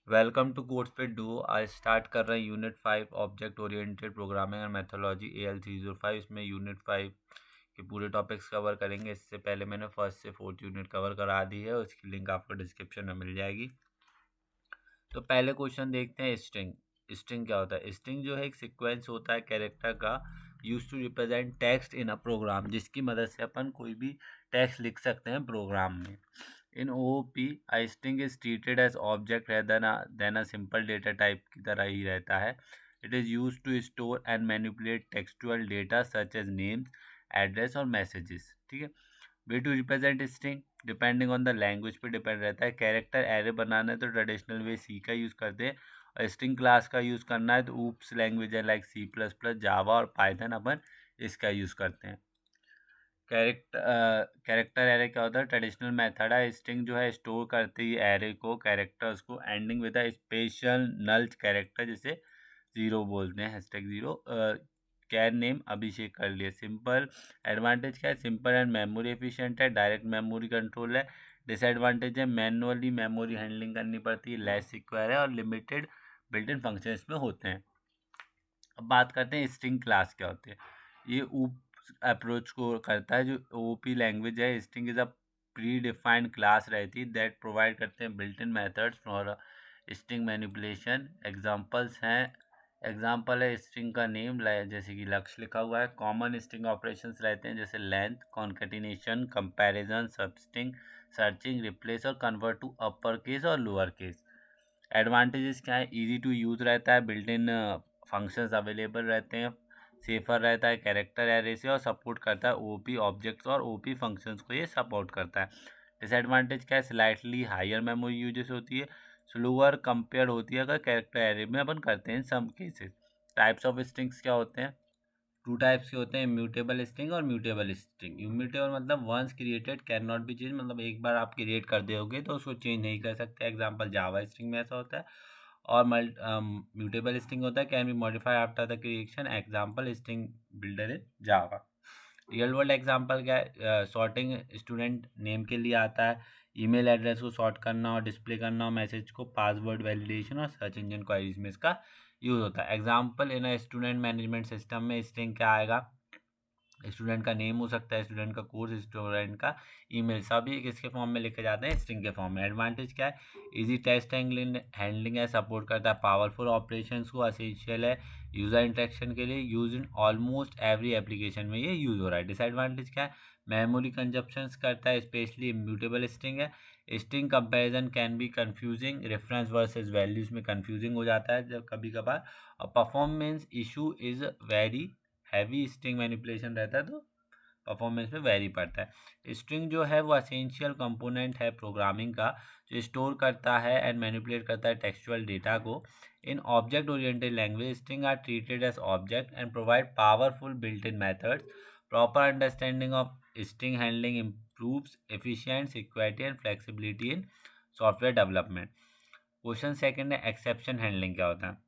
Welcome to course पे do. आज start कर रहे हैं यूनिट 5 ऑब्जेक्ट ओरिएंटेड प्रोग्रामिंग और मेथोलॉजी AL305। इसमें यूनिट 5 के पूरे टॉपिक्स कवर करेंगे। इससे पहले मैंने फर्स्ट से फोर्थ यूनिट कवर करा दी है, उसकी लिंक आपको डिस्क्रिप्शन में मिल जाएगी। तो पहले क्वेश्चन देखते हैं। स्ट्रिंग स्ट्रिंग क्या होता है? स्ट्रिंग जो है एक सीक्वेंस होता है कैरेक्टर का, use to represent text in a program, जिसकी मदद से अपन कोई भी टेक्स्ट लिख सकते हैं प्रोग्राम में। In OOP, a string is treated as object rather than a simple data type की तरह ही रहता है. It is used to store and manipulate textual data such as names, address और messages. ठीक है। Way to represent string depending on the language पे depend रहता है। कैरेक्टर एरे बनाना है तो ट्रेडिशनल वे सी का यूज़ करते हैं, और स्ट्रिंग क्लास का यूज़ करना है तो ऊप्स लैंग्वेज है लाइक C++, जावा और पाइथन अपन इसका यूज़ करते हैं। कैरेक्टर एरे क्या होता है? ट्रेडिशनल मेथड है। स्ट्रिंग जो है स्टोर करती है एरे को, कैरेक्टर्स को, ending with a special null character, जिसे ज़ीरो बोलते हैं, #0। कैर नेम अभिषेक कर लिए। सिंपल एडवांटेज क्या है? सिंपल एंड मेमोरी एफिशिएंट है, डायरेक्ट मेमोरी कंट्रोल है। डिसएडवांटेज है मैनुअली मेमोरी हैंडलिंग करनी पड़ती है, लेस सिक्योर है और लिमिटेड बिल्ट इन फंक्शन इसमें होते हैं। अब बात करते हैं स्ट्रिंग क्लास क्या होती है। ये अप्रोच को करता है। जो OOP लैंग्वेज है, string is a pre defined class रहती है दैट प्रोवाइड करते हैं built in methods for string manipulation. Examples हैं, एग्जांपल है स्ट्रिंग का नेम, जैसे कि लक्ष्य लिखा हुआ है। कॉमन स्ट्रिंग ऑपरेशंस रहते हैं जैसे length, concatenation, comparison, substring, searching, replace और कन्वर्ट टू अपर केस और लोअर केस। एडवांटेजेस क्या है? इजी टू यूज़ रहता है, बिल्ट इन फंक्शंस अवेलेबल रहते हैं, सेफर रहता है कैरेक्टर एरे से, और सपोर्ट करता है OOP ऑब्जेक्ट्स और OOP फंक्शंस को ये सपोर्ट करता है। डिसएडवांटेज क्या है? स्लाइटली हायर मेमोरी यूजेस होती है, स्लोअर कंपेयर होती है अगर कैरेक्टर एरे में अपन करते हैं some cases. Types of strings क्या होते हैं? टू टाइप्स के होते हैं, इम्यूटेबल स्ट्रिंग और म्यूटेबल स्ट्रिंग। इम्यूटेबल मतलब once created can not be change, मतलब एक बार आप क्रिएट कर दोगे तो उसको चेंज नहीं कर सकते। एग्जांपल जावा स्ट्रिंग में ऐसा होता है। और म्यूटेबल स्ट्रिंग होता है can be modify after the creation. Example string builder in Java. Real world example क्या है? सॉर्टिंग स्टूडेंट नेम के लिए आता है, ईमेल एड्रेस को सॉर्ट करना और डिस्प्ले करना, और मैसेज को पासवर्ड वैलिडेशन और सर्च इंजन क्वेरीज में इसका यूज होता है। Example in student management system में स्ट्रिंग क्या आएगा? स्टूडेंट का नेम हो सकता है, स्टूडेंट का कोर्स, स्टूडेंट का ईमेल, सभी किसके फॉर्म में लिखे जाते हैं? स्ट्रिंग के फॉर्म में। एडवांटेज क्या है? इजी टेक्स्ट हैंडलिंग है, सपोर्ट करता है पावरफुल ऑपरेशंस को, असेंशियल है यूज़र इंटरेक्शन के लिए, use in almost every application में ये यूज़ हो रहा है। डिसएडवांटेज क्या है? मेमोरी कंजप्शंस करता है, स्पेशली इम्यूटेबल स्ट्रिंग है। String comparison can be confusing, reference versus values में कंफ्यूजिंग हो जाता है जब कभी कभार। और performance issue is very heavy string manipulation रहता है तो परफॉर्मेंस में वेरी पड़ता है। स्ट्रिंग जो है वो असेंशियल कंपोनेंट है प्रोग्रामिंग का, जो स्टोर करता है एंड मैनिपुलेट करता है टेक्सचुअल डेटा को। In object oriented language string are treated as object and provide powerful built in methods. Proper understanding of string handling improves efficient security and flexibility in software development. Question second है, exception handling क्या होता है?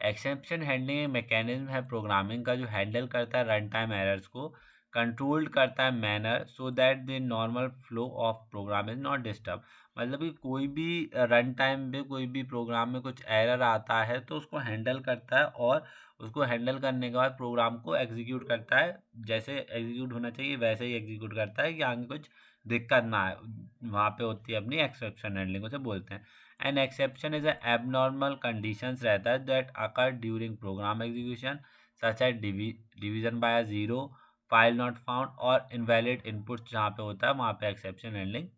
Exception handling एक mechanism है programming का जो handle करता है रन टाइम एरर्स को, कंट्रोल्ड करता है manner so that the normal flow of program is not disturb. मतलब कि कोई भी रन टाइम पे कोई भी प्रोग्राम में कुछ एरर आता है तो उसको हैंडल करता है, और उसको हैंडल करने के बाद प्रोग्राम को एग्जीक्यूट करता है, जैसे एग्जीक्यूट होना चाहिए वैसे ही एग्जीक्यूट करता है कि आगे कुछ दिक्कत ना आए। वहाँ पे होती है अपनी एक्सेप्शन हैंडलिंग, उसे बोलते हैं। An exception is abnormal conditions रहता है that occur during program execution, such as division by zero, file not found और इनवैलिड इनपुट जहाँ पे होता है वहाँ पे एक्सेप्शन हैंडलिंग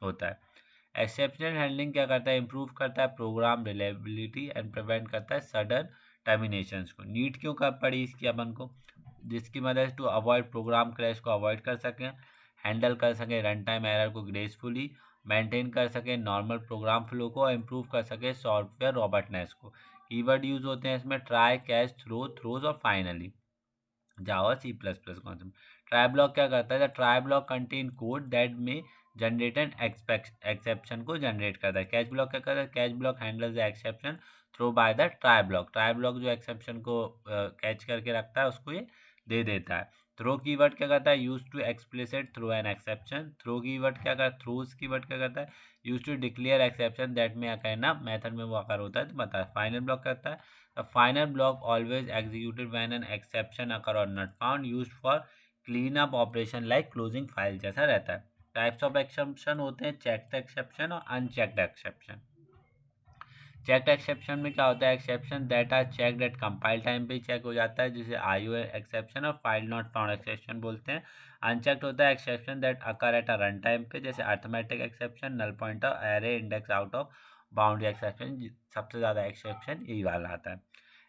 होता है। एक्सेप्शन हैंडलिंग क्या करता है? इंप्रूव करता है प्रोग्राम रिलायबिलिटी एंड प्रिवेंट करता है सडन टर्मिनेशंस को। नीड क्यों कर पड़ी इसकी अपन को? जिसकी मदद टू अवॉइड प्रोग्राम क्रैश को अवॉइड कर सकें, हैंडल कर सकें रन टाइम एरर को ग्रेसफुली, मेंटेन कर सकें नॉर्मल प्रोग्राम फ्लो को, और इम्प्रूव कर सकें सॉफ्टवेयर रॉबर्टनेस को। कीवर्ड यूज होते हैं इसमें ट्राई, कैच, थ्रोज और finally. Java C++ concept. Try block क्या करता है? The try block contain code that may generate an exception को जनरेट करता है। कैच ब्लॉक क्या करता है? Catch block handles the exception throw by the try block. Try block जो एक्सेप्शन को कैच करके रखता है उसको ये दे देता है। थ्रो कीवर्ड क्या करता है, use to explicit throw an exception. Throw keyword क्या करता है, थ्रोज कीवर्ड क्या करता है, use to declare exception that may occur ना मेथड में वो अकर होता है तो बता। फाइनल ब्लॉक करता है, the final block always executed when an exception occur or not found, used for clean up operation like closing file जैसा रहता है। टाइप्स ऑफ एक्सेप्शन होते हैं चेक्ड एक्सेप्शन और अनचेक्ड एक्सेप्शन। चेक्ड एक्सेप्शन में क्या होता है, exception that are checked at compile time पे चेक हो जाता है जिसे आईओ एक्सेप्शन और फाइल नॉट फाउंड एक्सेप्शन बोलते हैं। अनचेक्ड होता है exception that occur at a run time पे जैसे arithmetic exception, null pointer, array index out of boundary exception. सबसे ज़्यादा एक्सेप्शन यही वाला आता है।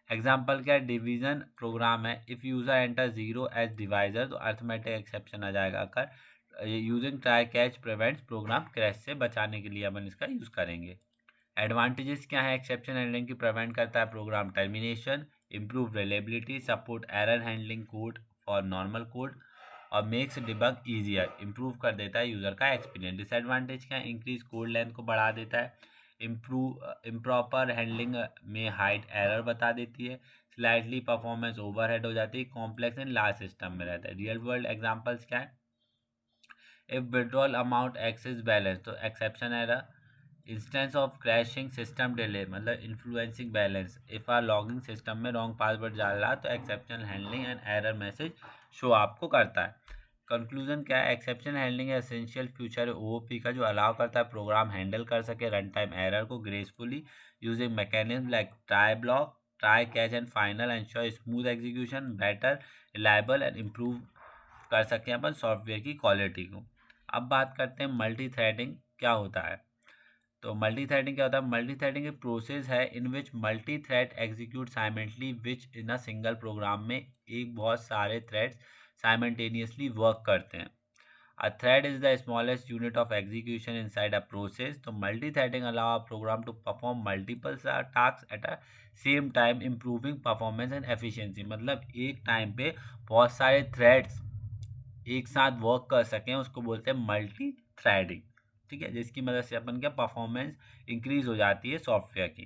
एग्जाम्पल क्या, डिवीजन प्रोग्राम है, if user enter zero as divisor तो अर्थमेटिक एक्सेप्शन आ जाएगा occur. Using try catch prevents program crash से बचाने के लिए अपन इसका यूज़ करेंगे। एडवांटेजेस क्या है एक्सेप्शन हैंडलिंग की, प्रिवेंट करता है program termination, improve reliability, support error handling code for normal code और मेक्स डिबग ईजियर, इम्प्रूव कर देता है यूज़र का एक्सपीरियंस। डिसएडवांटेज क्या है, इंक्रीज कोड लेंथ को बढ़ा देता है, इम्प्रॉपर हैंडलिंग में हाइड एरर बता देती है, स्लाइटली परफॉर्मेंस ओवरहेड हो जाती है, कॉम्प्लेक्स एंड लार्ज सिस्टम में रहता है। रियल वर्ल्ड एग्जांपल्स क्या है, if withdrawal amount excess balance तो exception error, instance of crashing system delay मतलब influencing balance, if our logging system में रॉन्ग पासवर्ड डाल रहा तो exception handling and error message show आपको करता है। कंक्लूजन क्या है, एक्सेप्शन हैंडलिंग एसेंशियल फ्यूचर है ओओपी का जो अलाउ करता है प्रोग्राम हैंडल कर सके रन टाइम एरर को gracefully using mechanism like try block, try catch and final ensure smooth execution, better reliable and improve कर सकते हैं अपन सॉफ्टवेयर की क्वालिटी को। अब बात करते हैं मल्टी थ्रेडिंग क्या होता है। तो मल्टी थ्रेडिंग क्या होता है, मल्टी थ्रेडिंग एक प्रोसेस है in which multi thread execute simultaneously which in a single program में एक बहुत सारे थ्रेड्स साइमल्टेनियसली वर्क करते हैं। A thread is the smallest unit of execution inside a process. तो multi threading allow a program to perform multiple task at a same time improving performance and efficiency. मतलब एक time पे बहुत सारे threads एक साथ वर्क कर सकें उसको बोलते हैं मल्टी थ्रेडिंग। ठीक है, जिसकी मदद से अपन क्या परफॉर्मेंस इंक्रीज हो जाती है सॉफ्टवेयर की।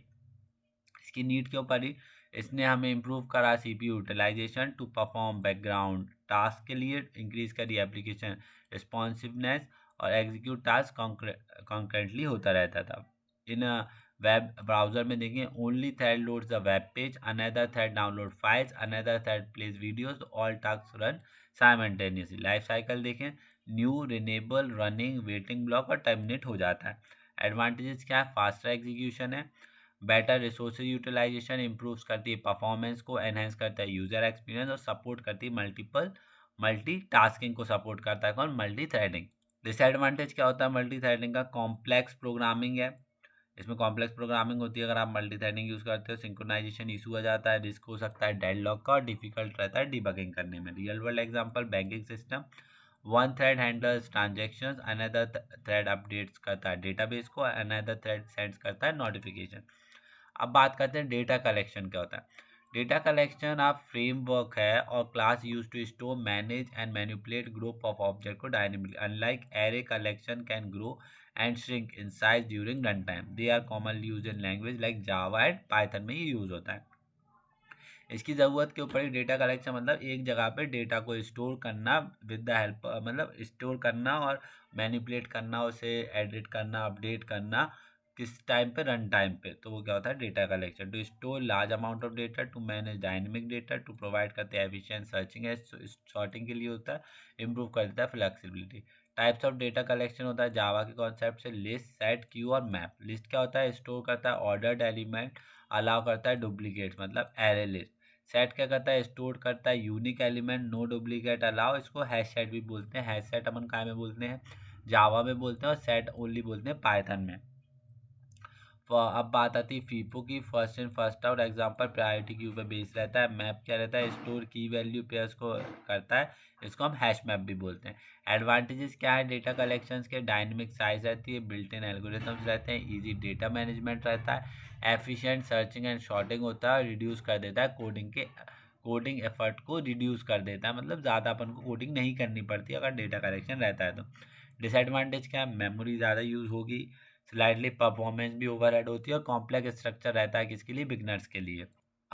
इसकी नीड के ऊपर ही इसने हमें इम्प्रूव करा CPU utilization to perform background task के लिए, इंक्रीज करी एप्लीकेशन रिस्पॉन्सिवनेस और एग्जीक्यूट टास्क कॉन्करेंटली होता रहता था। इन वेब ब्राउजर में देखें, only thread loads the web page, another thread download files, another thread plays videos, all task run simultaneously. Life cycle देखें, new, runnable, running, waiting block और terminate हो जाता है। एडवांटेजेस क्या है, फास्टर एग्जीक्यूशन है, बेटर रिसोर्सेज यूटिलाइजेशन, इम्प्रूव करती है परफॉर्मेंस को, एनहेंस करता है यूजर एक्सपीरियंस और सपोर्ट करती है मल्टी टास्किंग को सपोर्ट करता है कौन, मल्टी थ्रेडिंग। डिसएडवांटेज क्या होता है मल्टी थ्रेडिंग का, कॉम्प्लेक्स प्रोग्रामिंग है, इसमें कॉम्प्लेक्स प्रोग्रामिंग होती है अगर आप मल्टी थ्रेडिंग यूज़ करते हो, सिंक्रोनाइजेशन इशू आ जाता है, रिस्क हो सकता है डेडलॉक का और डिफिकल्ट रहता है डिबगिंग करने में। Real world example, banking system, one thread handles transactions, another thread updates करता है डेटाबेस को, अनदर थ्रेड सेंड्स करता है नोटिफिकेशन। अब बात करते हैं डेटा कलेक्शन क्या होता है। डेटा कलेक्शन आप फ्रेमवर्क है और class use to store, manage and manipulate group of object को dynamically. Unlike array, collection can grow and shrink in size during run time. They are commonly use in language like Java and Python में ये use होता है। इसकी ज़रूरत के ऊपर ही data collection मतलब एक जगह पे डेटा को स्टोर करना विद द हेल्प मतलब स्टोर करना और मैनिपुलेट करना, उसे एडिट करना, अपडेट करना किस टाइम पे, रन टाइम पे। तो वो क्या होता है data collection, to store large amount of data, to manage dynamic data, to provide करते हैं एफिशिएंट सर्चिंग है, सॉर्टिंग के लिए होता है, इम्प्रूव कर देता है flexibility. Types of data collection होता है जावा के कॉन्सेप्ट से, लिस्ट, सेट, क्यू और मैप। लिस्ट क्या होता है, स्टोर करता है ऑर्डर्ड एलिमेंट, अलाउ करता है डुप्लीकेट्स मतलब एरे लिस्ट। सेट क्या करता है, स्टोर करता है unique element, no duplicate allow, इसको हैश सेट भी बोलते हैं। हैश सेट अपन काय में बोलते हैं, जावा में बोलते हैं, और सेट ओनली बोलते हैं पाइथन में। अब बात आती है फीफो की, first in first out example, priority queue पे बेस रहता है। मैप क्या रहता है, स्टोर की वैल्यू पेयर्स को करता है, इसको हम हैश मैप भी बोलते हैं। एडवांटेजेस क्या है डेटा कलेक्शंस के, डायनेमिक साइज रहती है, बिल्ट इन एल्गोरिथम्स रहते हैं, इजी डेटा मैनेजमेंट रहता है, एफिशिएंट सर्चिंग एंड शॉर्टिंग होता है, रिड्यूस कर देता है कोडिंग एफर्ट को रिड्यूस कर देता है, मतलब ज़्यादा अपन को कोडिंग नहीं करनी पड़ती अगर डेटा कलेक्शन रहता है तो। डिसएडवांटेज क्या है, मेमोरी ज़्यादा यूज़ होगी, स्लाइटली परफॉर्मेंस भी ओवरहेड होती है और कॉम्प्लेक्स स्ट्रक्चर रहता है किसके लिए, बिगनर्स के लिए।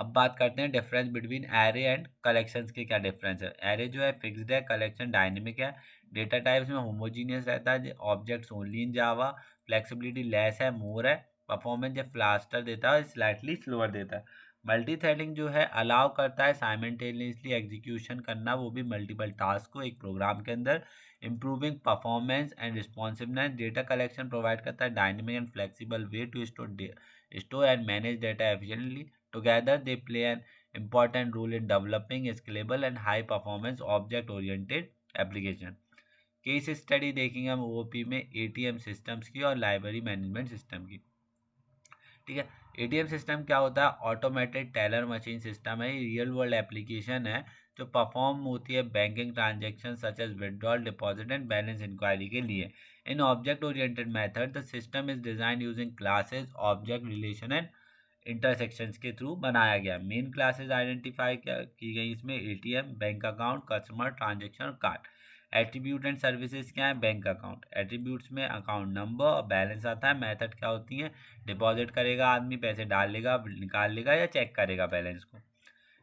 अब बात करते हैं difference between array and collections के क्या डिफरेंस है। एरे जो है फिक्स्ड है, कलेक्शन डायनेमिक है, डेटा टाइप्स में होमोजीनियस रहता है, objects only in Java, flexibility less है, मोर है, परफॉर्मेंस जो फास्टर देता है, स्लाइटली स्लोअर देता है। मल्टी थ्रेडिंग जो है अलाउ करता है साइमल्टेनियसली एग्जीक्यूशन करना, वो भी मल्टीपल टास्क को एक प्रोग्राम के अंदर, improving performance and responsiveness. Data collection provide करता है dynamic and flexible way to store and manage data efficiently. Together, they play an important role in developing scalable and high-performance object-oriented application. Case study देखेंगे हम OOP में ATM systems की और library management system की। ठीक है, ATM system क्या होता है? ऑटोमेटेड टेलर मशीन सिस्टम है, ये रियल वर्ल्ड एप्लीकेशन है जो परफॉर्म होती है banking transaction such as withdrawal, deposit and balance inquiry के लिए। In object oriented method the system is design using classes, object relation and intersections के through बनाया गया। मेन क्लासेस आइडेंटिफाई की गई इसमें ATM, bank account, customer, transaction और card. Attribute and services क्या है? बैंक अकाउंट, एट्रीब्यूट्स में अकाउंट नंबर और बैलेंस आता है। मेथड क्या होती है? डिपॉजिट करेगा आदमी, पैसे डाल लेगा, निकाल लेगा या चेक करेगा बैलेंस को।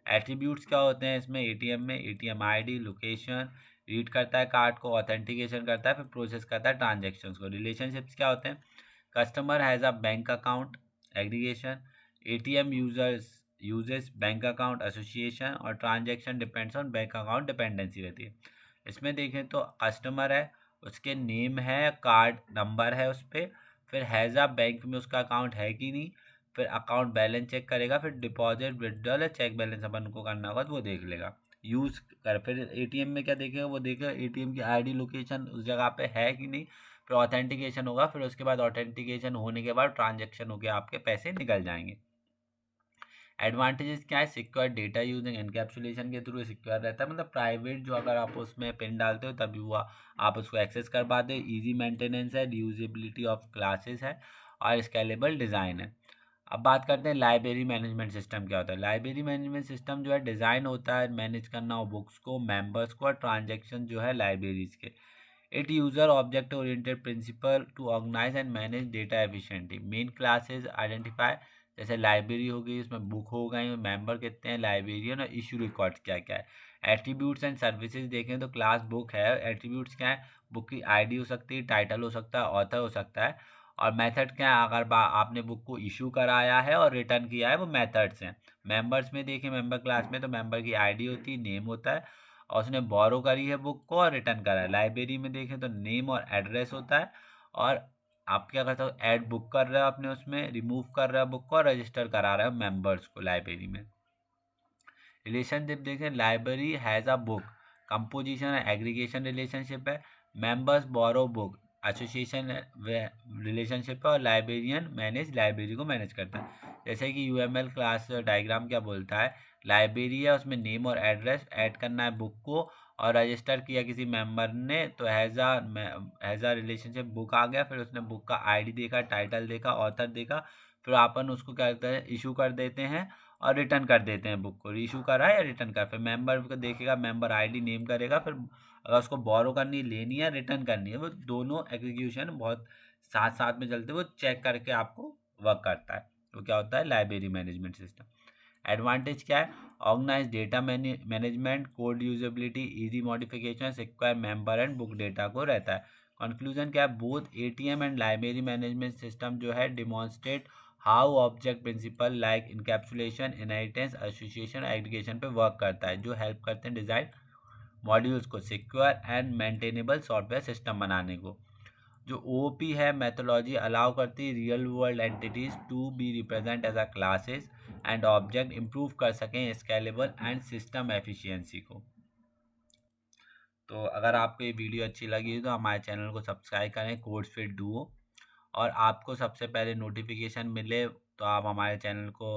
एट्रीब्यूट्स क्या होते हैं इसमें? एटीएम में एटीएम आईडी, लोकेशन, रीड करता है कार्ड को, ऑथेंटिकेशन करता है, फिर प्रोसेस करता है ट्रांजेक्शन को। रिलेशनशिप्स क्या होते हैं? Customer has a bank account, aggregation, ATM uses bank account, association और transaction depends on bank account, dependency रहती है। इसमें देखें तो कस्टमर है, उसके नेम है, कार्ड नंबर है उस पर, फिर हैज़ा बैंक में उसका अकाउंट है कि नहीं, फिर अकाउंट बैलेंस चेक करेगा, फिर डिपॉजिट, विड्रॉल या चेक बैलेंस अपन को करना होगा तो वो देख लेगा। यूज़ कर फिर एटीएम में क्या देखेगा? वो देखेगा एटीएम की आईडी, लोकेशन उस जगह पे है कि नहीं, फिर ऑथेंटिकेशन होगा, फिर उसके बाद ऑथेंटिकेशन होने के बाद ट्रांजैक्शन होकर आपके पैसे निकल जाएंगे। एडवांटेजेस क्या है? सिक्योर डेटा यूजिंग एनकैप्सुलेशन के थ्रू सिक्योर रहता है, मतलब प्राइवेट जो अगर आप उसमें पिन डालते हो तभी हुआ आप उसको एक्सेस कर पाते हो। इजी मेंटेनेंस है, रीयूजेबिलिटी ऑफ क्लासेस है और स्केलेबल डिज़ाइन है। अब बात करते हैं लाइब्रेरी मैनेजमेंट सिस्टम क्या होता है। लाइब्रेरी मैनेजमेंट सिस्टम जो है डिज़ाइन होता है मैनेज करना हो बुक्स को, मेंबर्स को और ट्रांजेक्शन जो है लाइब्रेरीज के। It uses object oriented principle to organize and manage data efficiently. Main classes identify, जैसे लाइब्रेरी हो गई, उसमें बुक हो गई, मेंबर कितने हैं, लाइब्रेरियन और इशू रिकॉर्ड्स क्या क्या है। एट्रीब्यूट्स एंड सर्विसेज देखें तो क्लास बुक है, एट्रीब्यूट्स क्या है? बुक की आईडी हो सकती है, टाइटल हो सकता है, ऑथर हो सकता है। और मेथड क्या है? अगर आपने बुक को इशू कराया है और रिटर्न किया है, वो मेथड्स हैं। मेंबर्स में देखें, मेंबर क्लास में तो मेंबर की आईडी होती है, नेम होता है और उसने बोरो करी है बुक को और रिटर्न करा है। लाइब्रेरी में देखें तो नेम और एड्रेस होता है और आप क्या करते हो? ऐड बुक कर रहे हो अपने उसमें, रिमूव कर रहे हो बुक को और रजिस्टर करा रहे हो मेंबर्स को लाइब्रेरी में। रिलेशनशिप देखें, library has a book, composition है, एग्रीगेशन रिलेशनशिप है, मेंबर्स बोरो बुक, एसोसिएशन रिलेशनशिप है और लाइब्रेरियन मैनेज, लाइब्रेरी को मैनेज करता है। जैसे कि यूएमएल क्लास डायग्राम क्या बोलता है? लाइब्रेरी है, उसमें नेम और एड्रेस ऐड करना है बुक को और रजिस्टर किया किसी मेंबर ने तो हैज़ा रिलेशनशिप बुक आ गया, फिर उसने बुक का आईडी देखा, टाइटल देखा, ऑथर देखा, फिर अपन उसको क्या करते हैं? इशू कर देते हैं और रिटर्न कर देते हैं बुक को। इशू करा या रिटर्न कर, फिर मेंबर को देखेगा, मेंबर आईडी नेम करेगा, फिर अगर उसको बोरो करनी, लेनी है, रिटर्न करनी है, वो दोनों एग्जीक्यूशन बहुत साथ साथ में चलते, वो चेक करके आपको वर्क करता है। तो क्या होता है? Library management system. एडवांटेज क्या है? Organise data management, code usability, easy modification, secure member and book data को रहता है। कंक्लूजन क्या है? Both ATM and library management system जो है demonstrate how object principle like encapsulation, inheritance, association, aggregation पे वर्क करता है, जो हेल्प करते हैं डिज़ाइन मॉड्यूल्स को secure and maintainable software system बनाने को। जो ओपी है मेथोलॉजी अलाउ करती है real world entities to be represent as a classes and object, improve कर सकें स्केलेबल एंड सिस्टम एफिशिएंसी को। तो अगर आपको ये वीडियो अच्छी लगी तो हमारे चैनल को सब्सक्राइब करें, कोड्स फिट डुओ, और आपको सबसे पहले नोटिफिकेशन मिले तो आप हमारे चैनल को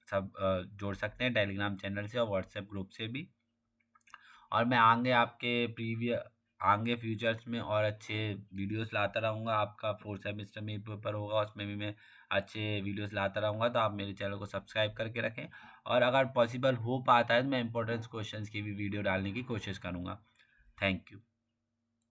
जोड़ सकते हैं टेलीग्राम चैनल से और व्हाट्सएप ग्रुप से भी। और मैं आगे फ्यूचर्स में और अच्छे वीडियोस लाता रहूँगा। आपका 4th सेमेस्टर में पेपर होगा, उसमें भी मैं अच्छे वीडियोस लाता रहूँगा, तो आप मेरे चैनल को सब्सक्राइब करके रखें। और अगर पॉसिबल हो पाता है तो मैं इंपॉर्टेंस क्वेश्चंस की भी वीडियो डालने की कोशिश करूँगा। Thank you.